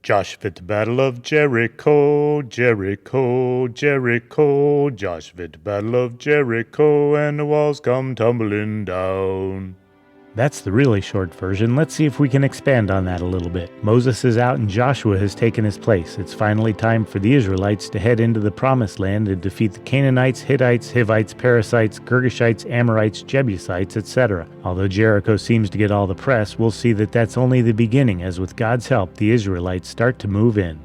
Joshua at the Battle of Jericho, Jericho, Jericho. Joshua at the Battle of Jericho, and the walls come tumbling down. That's the really short version. Let's see if we can expand on that a little bit. Moses is out and Joshua has taken his place. It's finally time for the Israelites to head into the Promised Land and defeat the Canaanites, Hittites, Hivites, Perizzites, Girgashites, Amorites, Jebusites, etc. Although Jericho seems to get all the press, we'll see that that's only the beginning, as with God's help, the Israelites start to move in.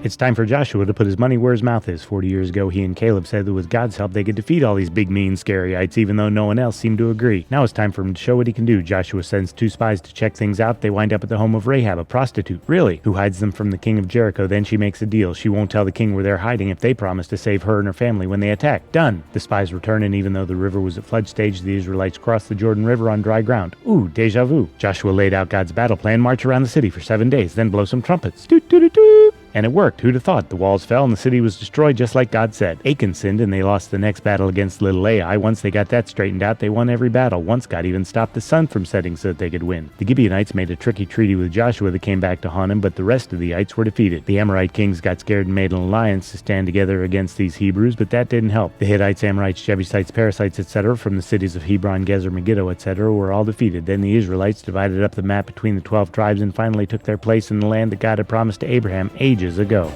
It's time for Joshua to put his money where his mouth is. 40 years ago, he and Caleb said that with God's help, they could defeat all these big, mean, scaryites, even though no one else seemed to agree. Now it's time for him to show what he can do. Joshua sends 2 spies to check things out. They wind up at the home of Rahab, a prostitute, really, who hides them from the king of Jericho. Then she makes a deal. She won't tell the king where they're hiding if they promise to save her and her family when they attack. Done. The spies return, and even though the river was at flood stage, the Israelites crossed the Jordan River on dry ground. Ooh, deja vu. Joshua laid out God's battle plan: march around the city for 7 days, then blow some trumpets. Doot, doot, doot, doot. And it worked. Who'd have thought? The walls fell and the city was destroyed just like God said. Achan sinned and they lost the next battle against little Ai. Once they got that straightened out, they won every battle. Once God even stopped the sun from setting so that they could win. The Gibeonites made a tricky treaty with Joshua that came back to haunt him, but the rest of the ites were defeated. The Amorite kings got scared and made an alliance to stand together against these Hebrews, but that didn't help. The Hittites, Amorites, Jebusites, Perizzites, etc. from the cities of Hebron, Gezer, Megiddo, etc. were all defeated. Then the Israelites divided up the map between the 12 tribes and finally took their place in the land that God had promised to Abraham ages ago.